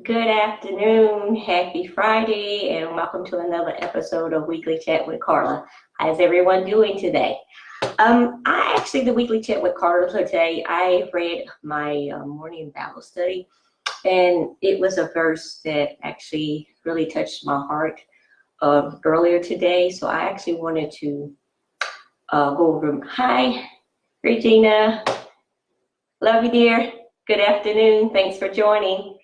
Good afternoon, happy Friday, and welcome to another episode of Weekly Chat with Carla. How's everyone doing today? The Weekly Chat with Carla today, I read my morning Bible study, and it was a verse that actually really touched my heart earlier today. So I actually wanted to go over. Hi, Regina. Love you, dear. Good afternoon. Thanks for joining.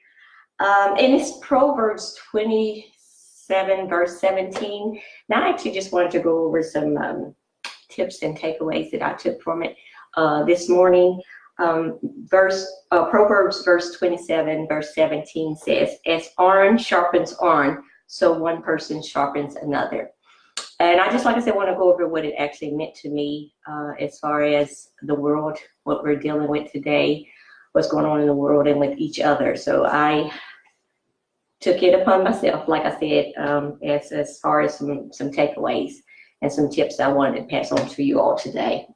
And it's Proverbs 27, verse 17. Now, I actually just wanted to go over some tips and takeaways that I took from it this morning. Proverbs verse 27, verse 17 says, "As iron sharpens iron, so one person sharpens another." And like I said, want to go over what it actually meant to me as far as the world, what we're dealing with today, what's going on in the world and with each other. So I took it upon myself, like I said, as far as some takeaways and some tips I wanted to pass on to you all today.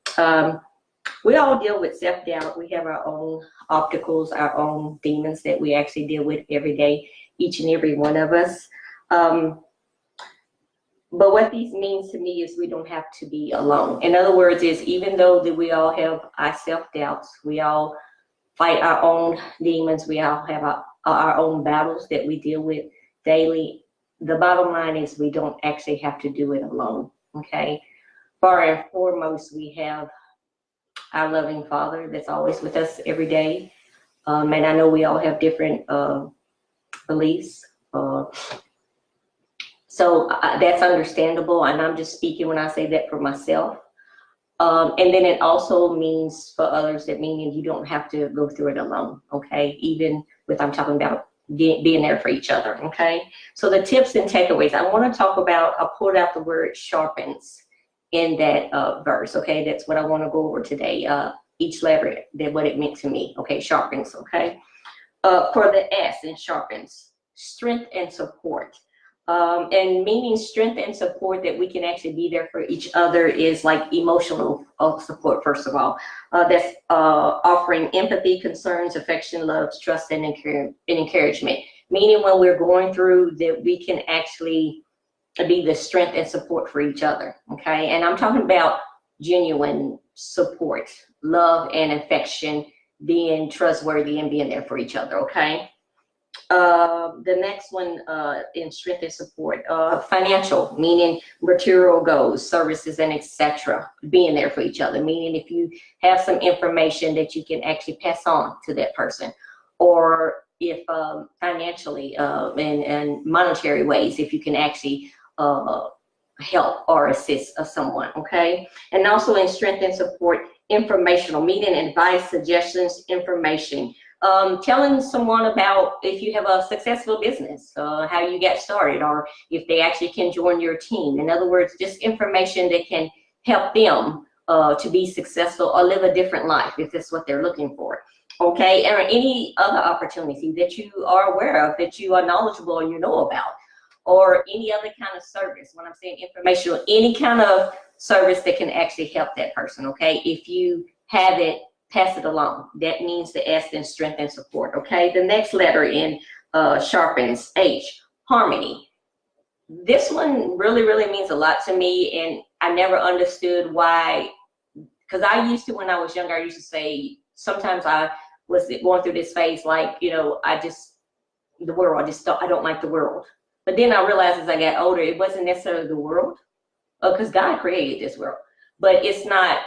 We all deal with self-doubt. We have our own obstacles, our own demons that we actually deal with every day, each and every one of us. But what these means to me is we don't have to be alone. In other words, is even though that we all have our self-doubts, we all fight our own demons, we all have our own battles that we deal with daily. The bottom line is we don't actually have to do it alone, okay? Far and foremost, we have our loving Father that's always with us every day. And I know we all have different beliefs. So that's understandable, and I'm just speaking when I say that for myself. And then it also means for others that meaning you don't have to go through it alone, okay? Even with, I'm talking about being there for each other, okay? So the tips and takeaways, I want to talk about, I pulled out the word sharpens in that verse, okay? That's what I want to go over today. Each letter, that what it meant to me, okay? Sharpens, okay? For the S in sharpens, strength and support. And meaning strength and support that we can actually be there for each other is like emotional support, first of all. That's offering empathy, concerns, affection, love, trust, and encouragement. Meaning when we're going through that we can actually be the strength and support for each other, okay? And I'm talking about genuine support, love and affection, being trustworthy and being there for each other, okay? The next one in strength and support, financial, meaning material goals, services, and etc. Being there for each other, meaning if you have some information that you can actually pass on to that person, or if financially and monetary ways, if you can actually help or assist someone, okay? And also in strength and support, informational, meaning advice, suggestions, information. Telling someone about if you have a successful business, how you get started, or if they actually can join your team. In other words, just information that can help them to be successful or live a different life if that's what they're looking for. Okay, and any other opportunity that you are aware of, that you are knowledgeable and you know about, or any other kind of service. When I'm saying informational, any kind of service that can actually help that person, okay? If you have it, pass it along. That means the S in strength and support, okay? The next letter in sharpens, H, harmony. This one really, really means a lot to me, and I never understood why, because I used to, when I was younger, I used to say, sometimes I was going through this phase like, you know, I don't like the world. But then I realized as I got older, it wasn't necessarily the world, because God created this world, but it's not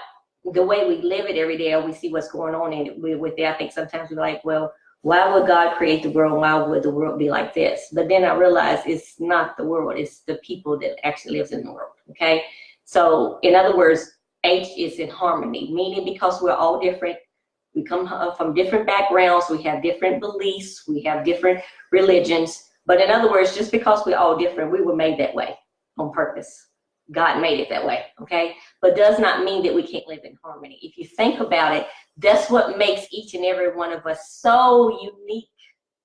the way we live it every day, or we see what's going on in it with it. I think sometimes we're like, well, why would God create the world? Why would the world be like this? But then I realized it's not the world, it's the people that actually lives in the world, okay? So in other words, H is in harmony, meaning because we're all different, we come from different backgrounds, we have different beliefs, we have different religions, but in other words, just because we're all different, we were made that way on purpose. God made it that way, okay? But does not mean that we can't live in harmony. If you think about it, that's what makes each and every one of us so unique.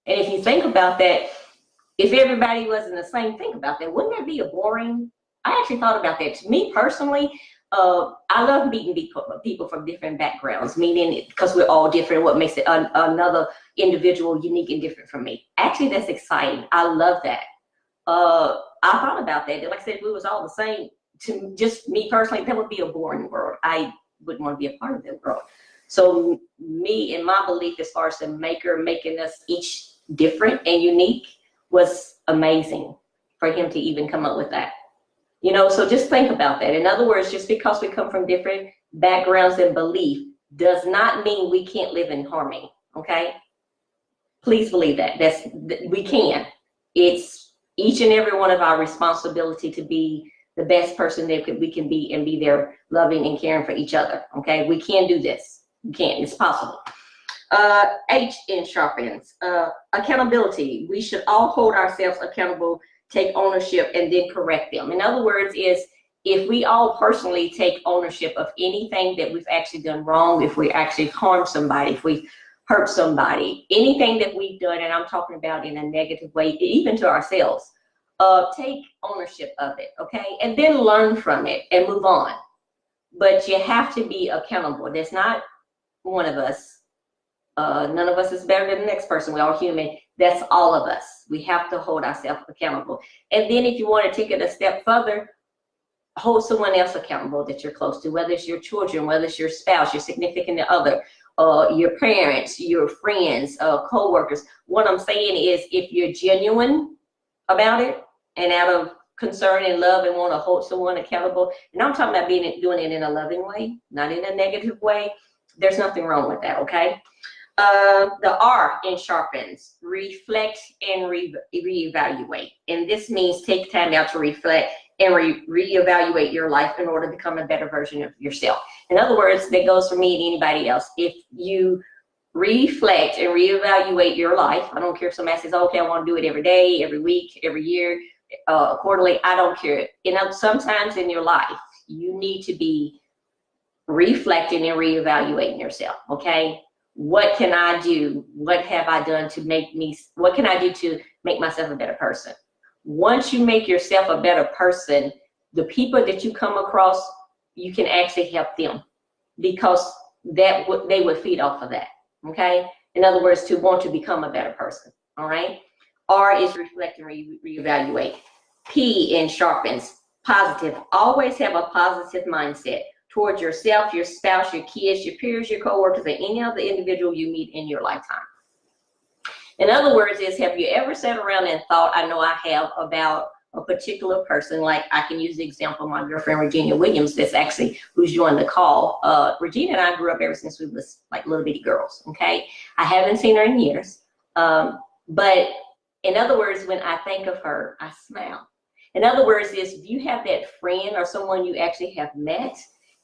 And if you think about that, if everybody wasn't the same, think about that. Wouldn't that be a boring? I actually thought about that. To me personally, I love meeting people from different backgrounds, meaning because we're all different, what makes it another individual unique and different from me. Actually, that's exciting. I love that. I thought about that. Like I said, if we was all the same, to just me personally, that would be a boring world. I wouldn't want to be a part of that world. So me and my belief as far as the maker making us each different and unique was amazing for him to even come up with that. You know, so just think about that. In other words, just because we come from different backgrounds and belief does not mean we can't live in harmony, okay? Please believe that. We can. It's each and every one of our responsibility to be the best person that we can be and be there loving and caring for each other, okay? We can do this. We can. It's possible. H in Sharpens. Accountability. We should all hold ourselves accountable, take ownership, and then correct them. In other words, is if we all personally take ownership of anything that we've actually done wrong, if we actually harmed somebody, if we hurt somebody, anything that we've done, and I'm talking about in a negative way, even to ourselves, take ownership of it, okay? And then learn from it and move on. But you have to be accountable. There's not one of us. None of us is better than the next person. We're all human. That's all of us. We have to hold ourselves accountable. And then if you want to take it a step further, hold someone else accountable that you're close to, whether it's your children, whether it's your spouse, your significant other, your parents, your friends, co-workers. What I'm saying is if you're genuine about it and out of concern and love and want to hold someone accountable, and I'm talking about doing it in a loving way, not in a negative way, there's nothing wrong with that, okay? The R in Sharpens, reflect and reevaluate. And this means take time out to reflect and reevaluate your life in order to become a better version of yourself. In other words, that goes for me and anybody else. If you reflect and reevaluate your life, I don't care if somebody says, okay, I want to do it every day, every week, every year, quarterly, I don't care. You know, sometimes in your life, you need to be reflecting and reevaluating yourself, okay? What can I do? What have I done to what can I do to make myself a better person? Once you make yourself a better person, the people that you come across, you can actually help them because they would feed off of that, okay? In other words, to want to become a better person, all right? R is reflect and reevaluate. P in Sharpens, positive. Always have a positive mindset towards yourself, your spouse, your kids, your peers, your coworkers, and any other individual you meet in your lifetime. In other words, have you ever sat around and thought, I know I have, about a particular person? Like I can use the example of my girlfriend, Regina Williams, who's joined the call. Regina and I grew up ever since we was like little bitty girls, okay? I haven't seen her in years. But in other words, when I think of her, I smile. In other words, if you have that friend or someone you actually have met,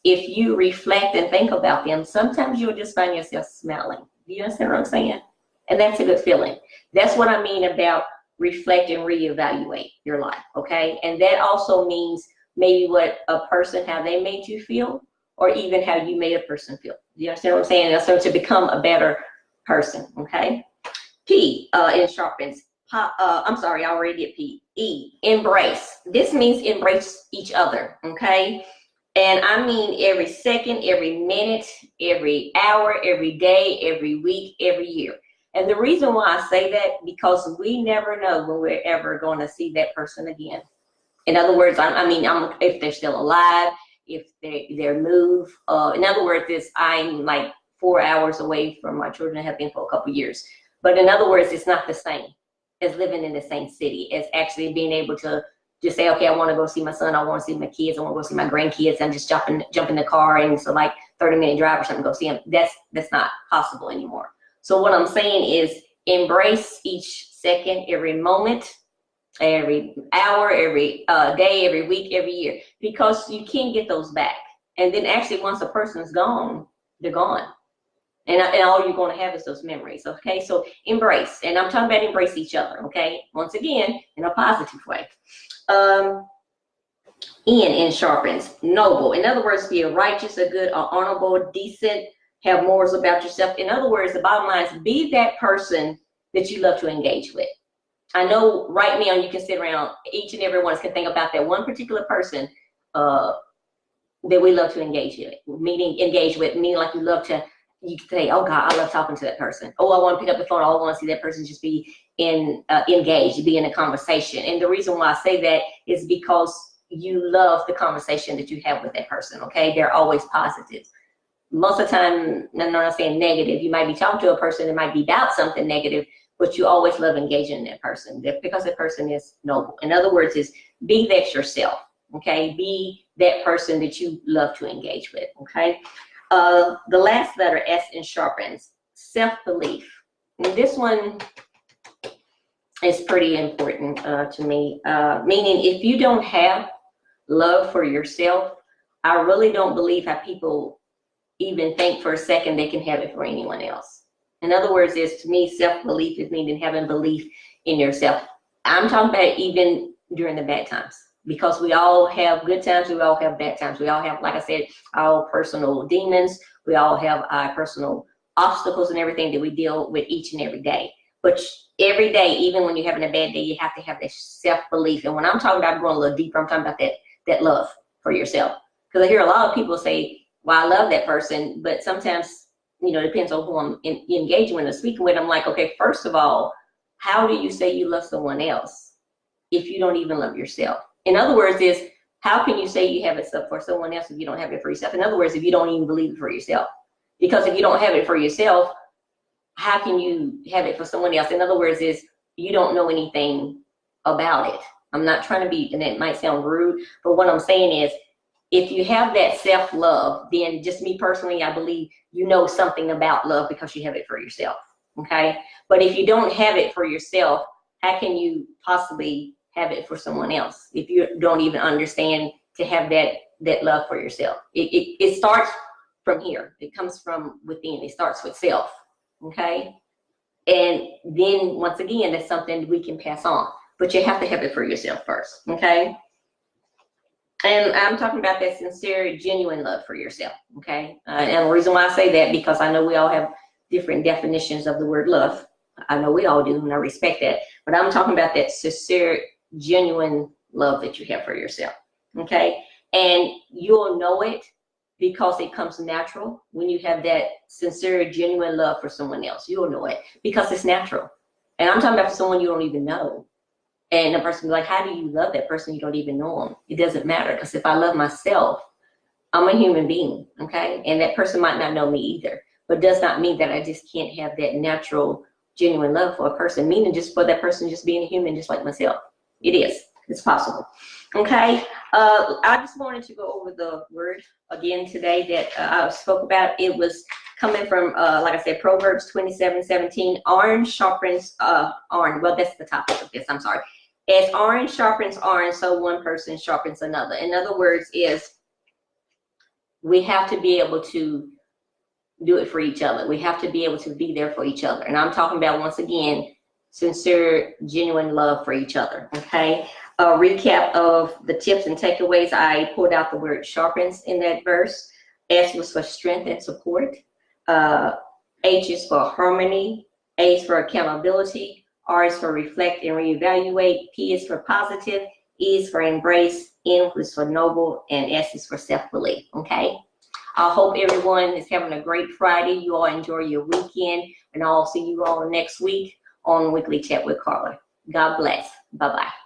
if you reflect and think about them, sometimes you'll just find yourself smiling. Do you understand what I'm saying? And that's a good feeling. That's what I mean about reflect and reevaluate your life, okay? And that also means maybe what a person, how they made you feel, or even how you made a person feel. Do you understand what I'm saying? And so to become a better person, okay? P in Sharpens. I'm sorry, I already did P. E, embrace. This means embrace each other, okay? And I mean every second, every minute, every hour, every day, every week, every year. And the reason why I say that, because we never know when we're ever going to see that person again. In other words, if they're still alive, if they're moved. In other words, I'm like 4 hours away from my children that have been for a couple years. But in other words, it's not the same as living in the same city, as actually being able to just say, okay, I want to go see my son, I want to see my kids, I want to go see my grandkids, and just jump in the car, and so like 30-minute drive or something, go see them. That's not possible anymore. So what I'm saying is embrace each second, every moment, every hour, every day, every week, every year, because you can't get those back. And then actually once a person's gone, they're gone. And all you're going to have is those memories, okay? So embrace, and I'm talking about embrace each other, okay? Once again, in a positive way. N in Sharpens, noble. In other words, be a righteous, a good, a honorable, decent, have morals about yourself. In other words, the bottom line is be that person that you love to engage with. I know right now you can sit around, each and every one can think about that one particular person that we love to engage with, meaning like you can say, oh God, I love talking to that person. Oh, I want to pick up the phone. Oh, I want to see that person just be engaged, be in a conversation. And the reason why I say that is because you love the conversation that you have with that person, okay? They're always positive. Most of the time, I'm not saying negative, you might be talking to a person that might be about something negative, but you always love engaging that person because that person is noble. In other words, is be that yourself, okay? Be that person that you love to engage with, okay? The last letter, S, in Sharpens, self-belief. And this one is pretty important to me, meaning if you don't have love for yourself, I really don't believe how people even think for a second they can have it for anyone else. In other words, to me, self-belief is meaning having belief in yourself. I'm talking about even during the bad times, because we all have good times, we all have bad times. We all have, like I said, our personal demons. We all have our personal obstacles and everything that we deal with each and every day. But every day, even when you're having a bad day, you have to have that self-belief. And when I'm talking about going a little deeper, I'm talking about that love for yourself. Because I hear a lot of people say, well, I love that person, but sometimes, it depends on who I'm engaging with or speaking with. I'm like, okay, first of all, how do you say you love someone else if you don't even love yourself? In other words, how can you say you have it for someone else if you don't have it for yourself? In other words, if you don't even believe it for yourself. Because if you don't have it for yourself, how can you have it for someone else? In other words, you don't know anything about it. I'm not trying to be, and it might sound rude, but what I'm saying is, if you have that self-love, then just me personally, I believe you know something about love because you have it for yourself, okay? But if you don't have it for yourself, how can you possibly have it for someone else if you don't even understand to have that love for yourself? It starts from here. It comes from within. It starts with self, okay? And then, once again, that's something we can pass on. But you have to have it for yourself first, okay? And I'm talking about that sincere, genuine love for yourself, okay? And the reason why I say that, because I know we all have different definitions of the word love. I know we all do, and I respect that. But I'm talking about that sincere, genuine love that you have for yourself, okay? And you'll know it because it comes natural when you have that sincere, genuine love for someone else. You'll know it because it's natural. And I'm talking about for someone you don't even know. And the person will be like, how do you love that person? You don't even know them. It doesn't matter, because if I love myself, I'm a human being, okay? And that person might not know me either. But it does not mean that I just can't have that natural, genuine love for a person, meaning just for that person just being a human just like myself. It is. It's possible. Okay? I just wanted to go over the word again today that I spoke about. It was coming from, like I said, Proverbs 27:17. Iron sharpens iron. Well, that's the topic of this. I'm sorry. As iron sharpens iron, so one person sharpens another. In other words, we have to be able to do it for each other. We have to be able to be there for each other. And I'm talking about, once again, sincere, genuine love for each other, okay? A recap of the tips and takeaways. I pulled out the word sharpens in that verse. S was for strength and support. H is for harmony. A is for accountability. R is for reflect and reevaluate. P is for positive. E is for embrace. N is for noble. And S is for self-belief, okay? I hope everyone is having a great Friday. You all enjoy your weekend. And I'll see you all next week on Weekly Chat with Carla. God bless. Bye-bye.